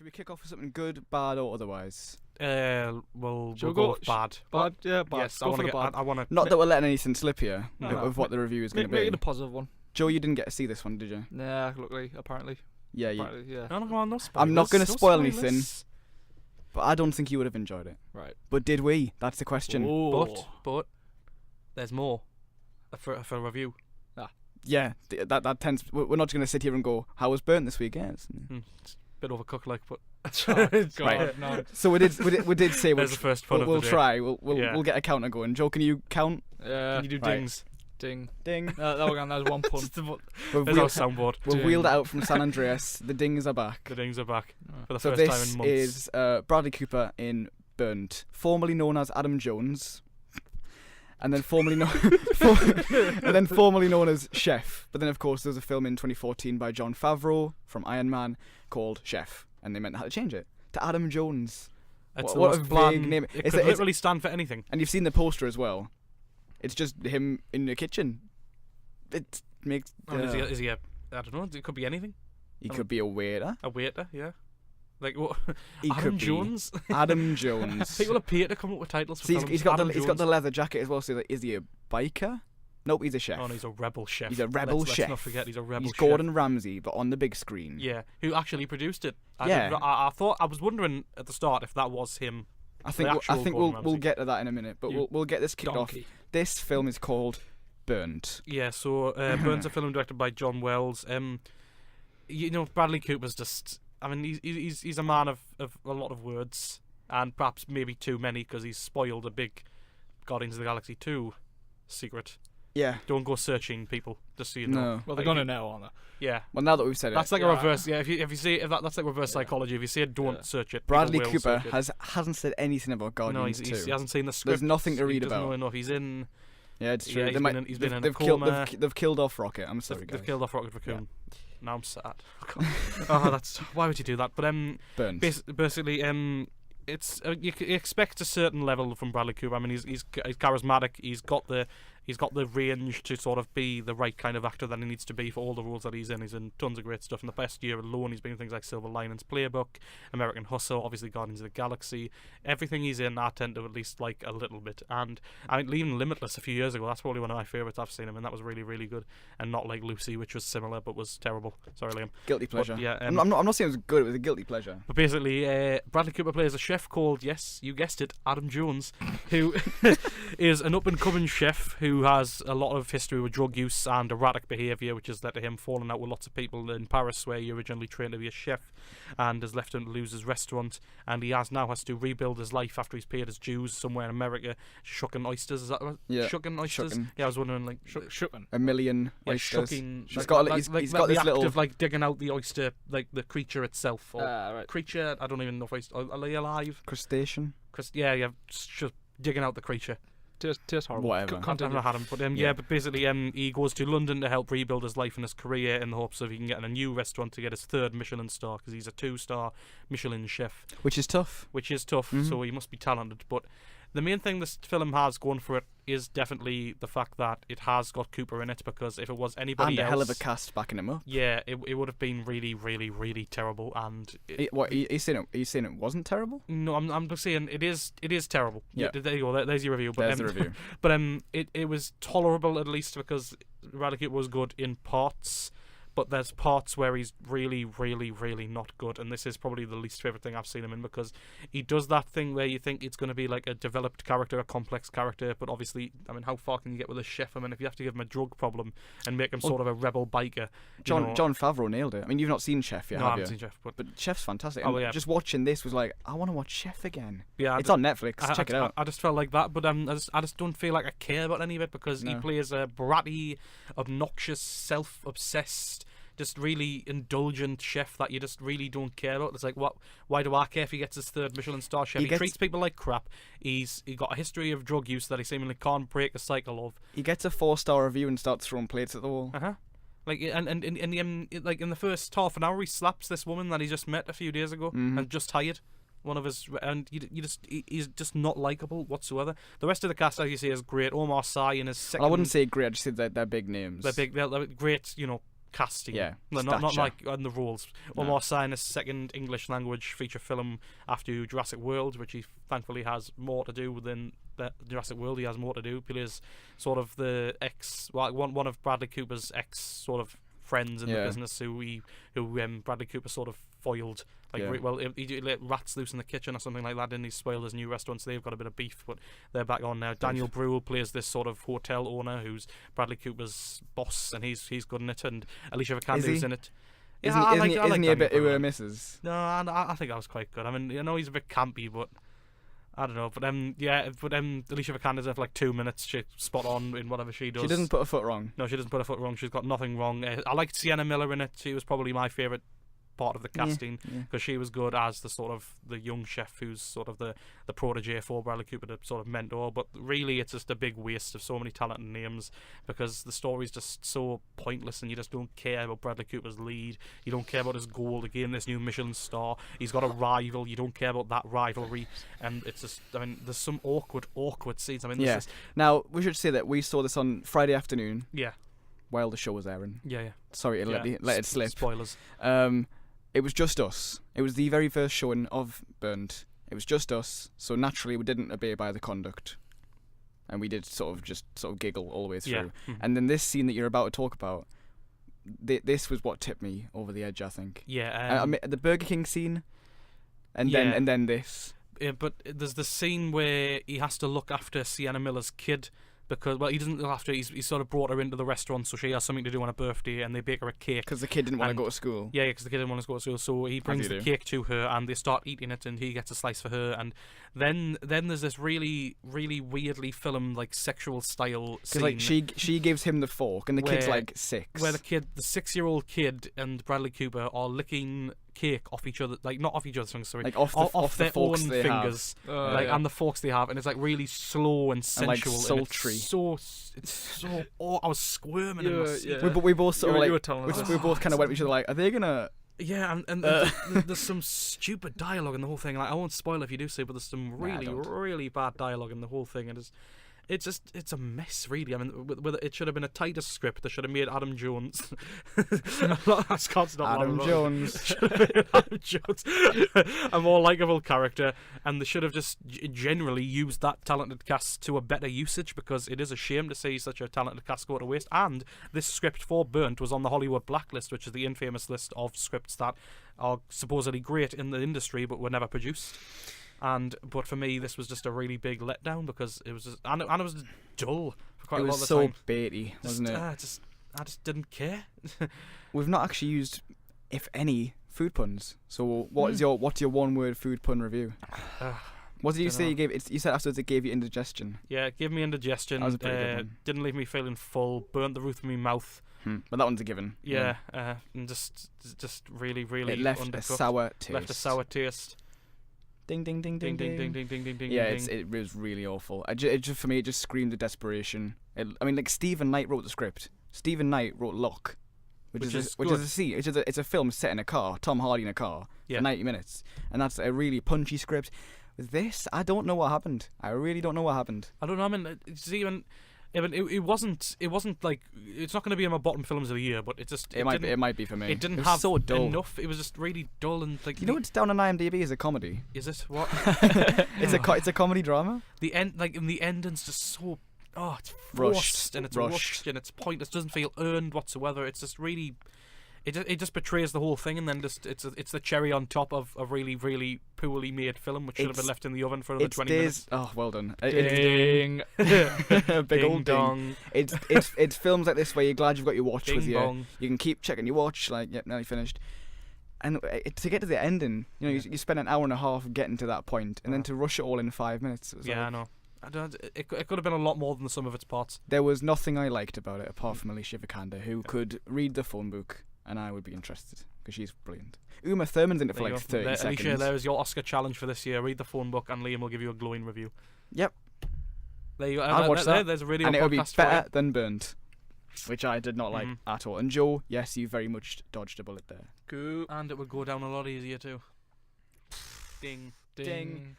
Should we kick off with something good, bad, or otherwise? We'll go with bad. Bad, yeah, bad. Yes, Go for the bad. I want to. Not that we're letting anything slip here No. of what the review is going to Make be. it a positive one. Joe, you didn't get to see this one, did you? Nah, luckily, apparently. Yeah, Apparently, yeah. No, come on, no spoilers. I'm not going to No spoil spoilers. anything, but I don't think you would have enjoyed it. Right. But did we? That's the question. But there's more for a review. Yeah, that tends. We're not going to sit here and go, "How was Burnt this week?" Yeah, It's a bit overcooked, like, but God, Right. no. so we did say there's the first fun we'll of the day. try. Yeah. We'll get a counter going. Joe, can you count? Can you do Right. dings? Ding. Ding. That was one pun. We've There's our wheeled, soundboard. we've wheeled it out from San Andreas. The dings are back. The dings are back for the So first time this in months. is Bradley Cooper in Burnt, formerly known as Adam Jones, and then formerly known as Chef. But then, of course, there was a film in 2014 by Jon Favreau from Iron Man called Chef, and they meant how to change it to Adam Jones. It's what the a most bland vague name! It It's could literally stand for anything. and you've seen the poster as well. It's just him in the kitchen. It makes. I mean, is he a? I don't know. It could be anything. He could be a waiter. A waiter, yeah. Like what? He Adam could be Jones. Adam Jones. People appear to come up with titles for See, films. he's got Adam the Jones. leather jacket as well. So, is he a biker? Nope, he's a chef. Oh, no, he's a rebel chef. He's a rebel let's chef. Let's not forget he's a rebel He's chef. Gordon Ramsay, but on the big screen. Yeah, who actually produced it. Yeah. I thought I was wondering at the start if that was him. I think The actual Gordon we'll Ramsay. get to that in a minute, but You we'll get this kicked off. Donkey. This film is called Burnt. Yeah, so Burns, a film directed by John Wells. Bradley Cooper's just. I mean, he's a man of a lot of words, and perhaps maybe too many because he's spoiled a big Guardians of the Galaxy 2 secret. Yeah. Don't go searching, people. Just so you know. No. Well, they're gonna know, aren't they? Yeah. Well, now that we've said That's it, like a Yeah. reverse. Yeah, if you see that's like reverse psychology. If you see it, don't Yeah. search it. Bradley People will Cooper search it. hasn't said anything about No, Guardians he 2. hasn't seen the script. There's nothing to He read doesn't about. know enough. He's in. Yeah, it's true. Yeah, he's been in a coma. They've killed off Rocket. I'm sorry, They've guys. killed off Rocket Raccoon. Now I'm sad. Oh, that's why would you do that? But Burnt. basically, it's you expect a certain level from Bradley Cooper. I mean, he's charismatic. He's got the range to sort of be the right kind of actor that he needs to be for all the roles that he's in. He's in tons of great stuff. In the past year alone, he's been in things like Silver Linings Playbook, American Hustle, obviously Guardians of the Galaxy. Everything he's in, I tend to at least like a little bit. And I mean, even Limitless a few years ago, that's probably one of my favourites I've seen him, and that was really, really good. And not like Lucy, which was similar but was terrible. Sorry, Liam. Guilty pleasure. yeah, I'm not saying it was good. It was a guilty pleasure. But basically, Bradley Cooper plays a chef called, yes, you guessed it, Adam Jones, who is an up-and-coming chef who has a lot of history with drug use and erratic behaviour, which has led to him falling out with lots of people in Paris, where he originally trained to be a chef, and has left him to lose his restaurant. And he now has to rebuild his life after he's paid his dues somewhere in America, shucking oysters. Is that right? Yeah. Shucking oysters. Shucking. Yeah, I was wondering, like, Shucking. A million yeah, oysters. shucking. He's got like this the act little. of like digging out the oyster, like the creature itself, or Right. creature. I don't even know if are they alive. Crustacean. Yeah, just digging out the creature. Tastes horrible. Whatever. I've Continue. never had him, but Yeah. but basically, he goes to London to help rebuild his life and his career in the hopes of he can get in a new restaurant to get his 3rd Michelin star, because he's a 2-star Michelin chef, Which is tough. which is tough. Mhm. So he must be talented. But the main thing this film has going for it is definitely the fact that it has got Cooper in it, because if it was anybody And a else, hell of a cast backing him up. yeah, it would have been really, really, really terrible. And He's saying it wasn't terrible? no, I'm just saying it is terrible. Yeah. There you go. There's your review. But, There's the review. But it was tolerable, at least, because Bradley Cooper was good in parts, but there's parts where he's really, really, really not good, and this is probably the least favourite thing I've seen him in, because he does that thing where you think it's going to be like a developed character, a complex character, but obviously, I mean, how far can you get with a chef? I mean, if you have to give him a drug problem and make him sort of a rebel biker, Jon Favreau nailed it. I mean, you've not seen Chef yet, no, I have haven't you? seen Chef, but But Chef's fantastic. Oh, And yeah. Just watching this was like, I want to watch Chef again. yeah, It's on Netflix. Check it out. I just felt like that, but I just don't feel like I care about any of it, because he No. plays a bratty, obnoxious, self-obsessed, just really indulgent chef that you just really don't care about. It's like, what? Why do I care if he gets his 3rd Michelin star chef? He He gets- treats people like crap. He got a history of drug use that he seemingly can't break a cycle of. He gets a 4-star review and starts throwing plates at the wall. Like, and in the first half an hour, he slaps this woman that he just met a few days ago Mhm. and just hired. One of his, and he's just not likable whatsoever. The rest of the cast, as you say, is great. Omar Sy in his second. Well, I wouldn't say great. I just said they're big names. They're great, casting. Yeah, No, not stature. like on the roles. No. Omar signed a second English language feature film after Jurassic World, which he thankfully has more to do than the Jurassic World. He has more to do. He plays sort of the one of Bradley Cooper's ex sort of friends in the business who Bradley Cooper sort of foiled. Like, he let rats loose in the kitchen or something like that, and he spoiled his new restaurant, so they've got a bit of beef, but they're back on now. Daniel Bruhl plays this sort of hotel owner who's Bradley Cooper's boss, and he's good in it, and Alicia Vikander's in it. Isn't he a bit Bruhl. misses? No, I think that was quite good. I mean, I know he's a bit campy, but I don't know. But Alicia Vikander's in for like 2 minutes. She's spot on in whatever she does. She doesn't put a foot wrong. No, she doesn't put a foot wrong. She's got nothing wrong. I liked Sienna Miller in it. She was probably my favourite part of the casting because she was good as the sort of the young chef who's sort of the protege for Bradley Cooper to sort of mentor. But really, it's just a big waste of so many talented names because the story's just so pointless, and you just don't care about Bradley Cooper's lead. You don't care about his goal to gain this new Michelin star. He's got a rival. You don't care about that rivalry, and it's just, I mean, there's some awkward scenes. I mean, this is, now we should say that we saw this on Friday afternoon. Yeah. While the show was airing. Yeah. Sorry to let it slip. Spoilers. It was just us. It was the very first showing of Burnt. It was just us, so naturally we didn't obey by the conduct, and we did sort of giggle all the way through. Yeah. Mm-hmm. And then this scene that you're about to talk about, this was what tipped me over the edge, I think. Yeah. The Burger King scene, and then this. Yeah, but there's the scene where he has to look after Sienna Miller's kid. Because, well, he doesn't look after. He's sort of brought her into the restaurant, so she has something to do on her birthday, and they bake her a cake. Because the kid didn't want to go to school. Yeah, because the kid didn't want to go to school, so he brings the cake to her, and they start eating it, and he gets a slice for her, and then there's this really, really weirdly filmed like sexual style scene. Like she gives him the fork, and the kid's like 6. Where the 6-year-old kid, and Bradley Cooper are licking cake off each other, like not off each other's fingers, sorry, like off their the forks own they fingers, and the forks they have, and it's like really slow and sensual, and sultry. It's so. Oh, I was squirming in my seat. But we both sort of like, we both kind of went to each other like, are they gonna? Yeah, and there's some stupid dialogue in the whole thing. Like, I won't spoil if you do see, but there's some really bad dialogue in the whole thing, and it's a mess, really. I mean, it should have been a tighter script. They should have made Adam Jones. Adam Jones. Should have made Adam Jones a more likable character, and they should have just generally used that talented cast to a better usage, because it is a shame to see such a talented cast go to waste. And this script for Burnt was on the Hollywood Blacklist, which is the infamous list of scripts that are supposedly great in the industry but were never produced. But for me, this was just a really big letdown, because it was just, and it was dull for quite a lot of the time. It was so baity, wasn't it? I just didn't care. We've not actually used, if any, food puns. So what's your one-word food pun review? What did you say? You said afterwards it gave you indigestion. Yeah, it gave me indigestion. That was a pretty good one. Didn't leave me feeling full. Burnt the roof of my mouth. But that one's a given. Yeah, and just really it left undercooked. a sour taste. Left a sour taste. Ding ding ding ding ding ding ding ding ding ding. Yeah, it was really awful. For me, it just screamed of desperation. Like Stephen Knight wrote the script. Stephen Knight wrote Lock, which is a film set in a car. Tom Hardy in a car for 90 minutes, and that's a really punchy script. With this, I don't know what happened. I really don't know what happened. I don't know. I mean, it wasn't like, it's not going to be in my bottom films of the year, but it might be for me. It didn't was have so dull. enough. It was just really dull, and like, you know, it's down on IMDb as a comedy. Is it what? It's a comedy drama. The ending's just so it's forced, rushed, and it's rushed, and it's pointless. It doesn't feel earned whatsoever. It's just really. It just betrays the whole thing, and then just it's the cherry on top of a really, really poorly made film, which should have been left in the oven for another 20 minutes. Oh, well done. Ding. Big ding old dong. Ding. It's films like this where you're glad you've got your watch Ding with you. bong. You can keep checking your watch, like, yep, nearly finished. And to get to the ending, you spend an hour and a half getting to that point, and then to rush it all in 5 minutes. I know. It could have been a lot more than the sum of its parts. There was nothing I liked about it apart from Alicia Vikander, who could read the phone book, and I would be interested, because she's brilliant. Uma Thurman's in it for like 30 seconds. Alicia, there is your Oscar challenge for this year. Read the phone book, and Liam will give you a glowing review. Yep. There you go. I'd watch that. There's a radio and it would be podcast better than Burnt, which I did not like Mhm. at all. And Joe, yes, you very much dodged a bullet there. Cool. And it would go down a lot easier too. Ding. Ding.